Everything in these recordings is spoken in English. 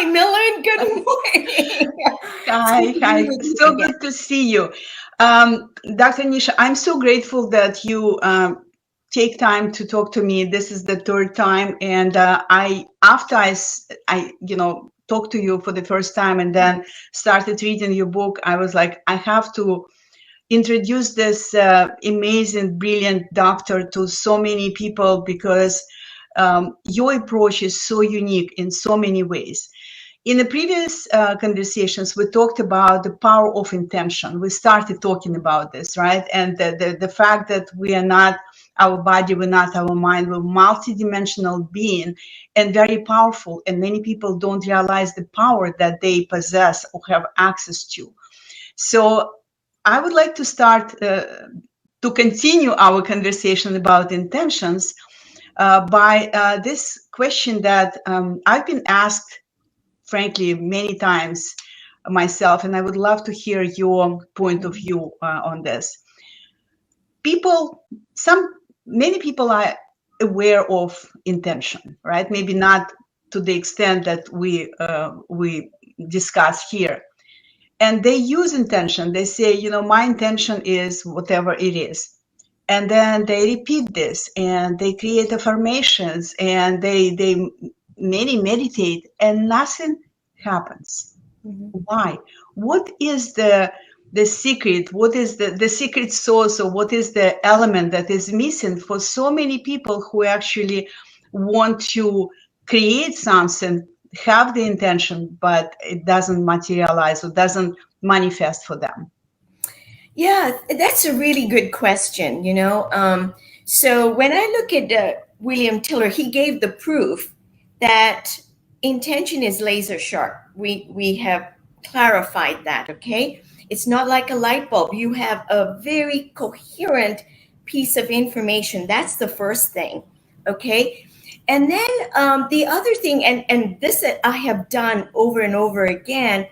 Hi, Millen. Good morning. Hi. So good to see you. Dr. Nisha, I'm so grateful that you take time to talk to me. This is the third time. And after I talked to you for the first time and then started reading your book, I was like, I have to introduce this amazing, brilliant doctor to so many people because your approach is so unique in so many ways. In the previous conversations, we talked about the power of intention. We started talking about this, right? And the fact that we are not our body, we're not our mind, we're multidimensional being and very powerful. And many people don't realize the power that they possess or have access to. So I would like to start to continue our conversation about intentions by this question that I've been asked, frankly, many times myself, and I would love to hear your point of view on this. Many people are aware of intention, right? Maybe not to the extent that we discuss here. And they use intention. They say, my intention is whatever it is. And then they repeat this and they create affirmations and they many meditate and nothing happens. Mm-hmm. Why? What is the secret? What is the secret sauce, or what is the element that is missing for so many people who actually want to create something, have the intention, but it doesn't materialize or doesn't manifest for them? Yeah, that's a really good question. So when I look at WilliamATiller, he gave the proof that intention is laser sharp. We have clarified that. Okay, it's not like a light bulb. You have a very coherent piece of information. That's the first thing. Okay. And then the other thing, and this that I have done over and over again,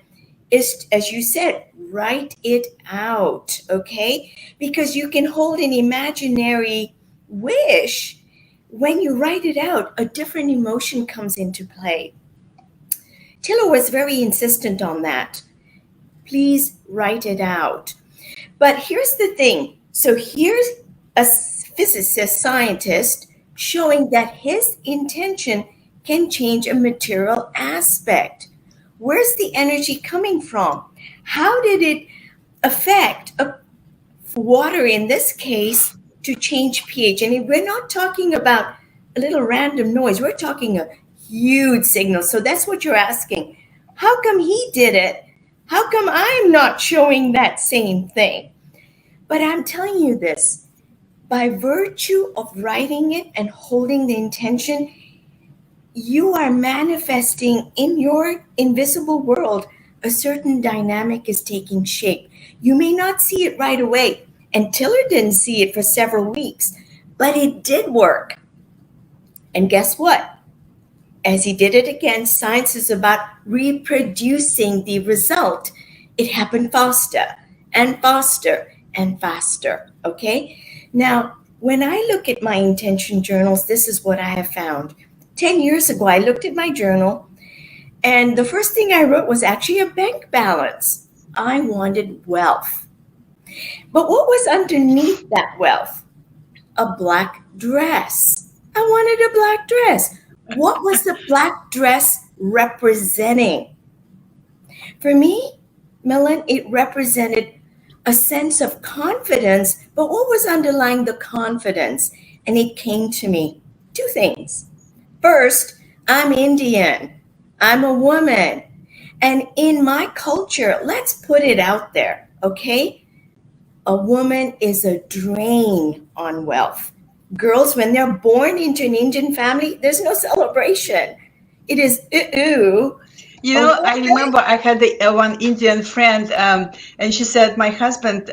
is, as you said, write it out, okay? Because you can hold an imaginary wish. When you write it out, a different emotion comes into play. Tiller was very insistent on that. Please write it out. But here's the thing. So here's a physicist, scientist, showing that his intention can change a material aspect. Where's the energy coming from? How did it affect water in this case to change pH? And we're not talking about a little random noise. We're talking a huge signal. So that's what you're asking. How come he did it? How come I'm not showing that same thing? But I'm telling you this, by virtue of writing it and holding the intention, you are manifesting in your invisible world. A certain dynamic is taking shape. You may not see it right away, and Tiller didn't see it for several weeks, but it did work. And guess what? As he did it again, science is about reproducing the result. It happened faster and faster and faster, okay? Now, when I look at my intention journals, this is what I have found. 10 years ago, I looked at my journal, and the first thing I wrote was actually a bank balance. I wanted wealth. But what was underneath that wealth? A black dress. I wanted a black dress. What was the black dress representing? For me, Millen, it represented a sense of confidence, but what was underlying the confidence? And it came to me, two things. First, I'm Indian. I'm a woman. And in my culture, let's put it out there, okay? A woman is a drain on wealth. Girls, when they're born into an Indian family, there's no celebration. It is, ooh. I remember I had one Indian friend, and she said, my husband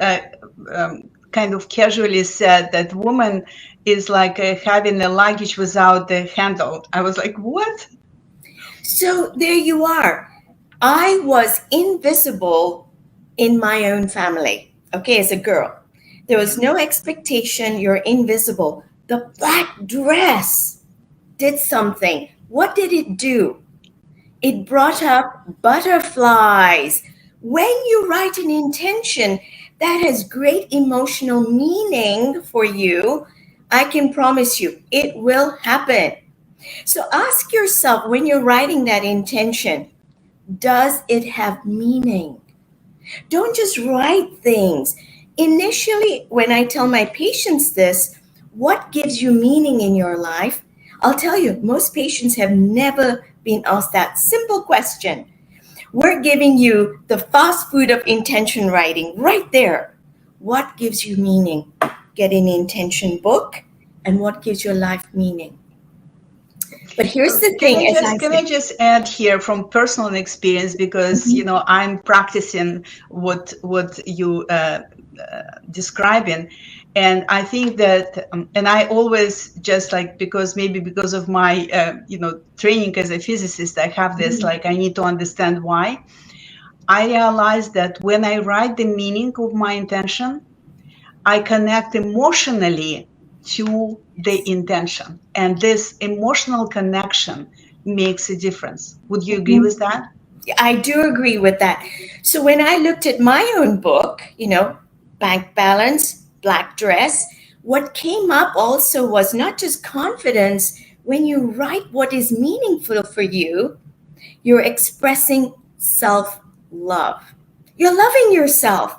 kind of casually said that woman is like having a luggage without the handle. I was like, what? So there you are. I was invisible in my own family, okay, as a girl. There was no expectation, you're invisible. The black dress did something. What did it do? It brought up butterflies. When you write an intention that has great emotional meaning for you, I can promise you it will happen. So ask yourself when you're writing that intention, does it have meaning? Don't just write things. Initially, when I tell my patients this, what gives you meaning in your life? I'll tell you, most patients have never been asked that simple question. We're giving you the fast food of intention writing right there. What gives you meaning? Get an intention book, and what gives your life meaning? But here's the thing, as I can I just add here from personal experience, because I'm practicing what you describing, and I think that and I always just like, because of my training as a physicist, I have this like, I need to understand why. I realized that when I write the meaning of my intention, I connect emotionally to the intention, and this emotional connection makes a difference. Would you agree with that? I do agree with that. So when I looked at my own book, bank balance, black dress, what came up also was not just confidence. When you write what is meaningful for you, you're expressing self-love. You're loving yourself.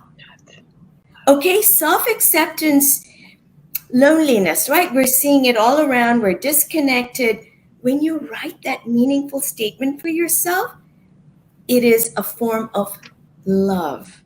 Okay, self-acceptance, loneliness, right? We're seeing it all around. We're disconnected. When you write that meaningful statement for yourself, it is a form of love.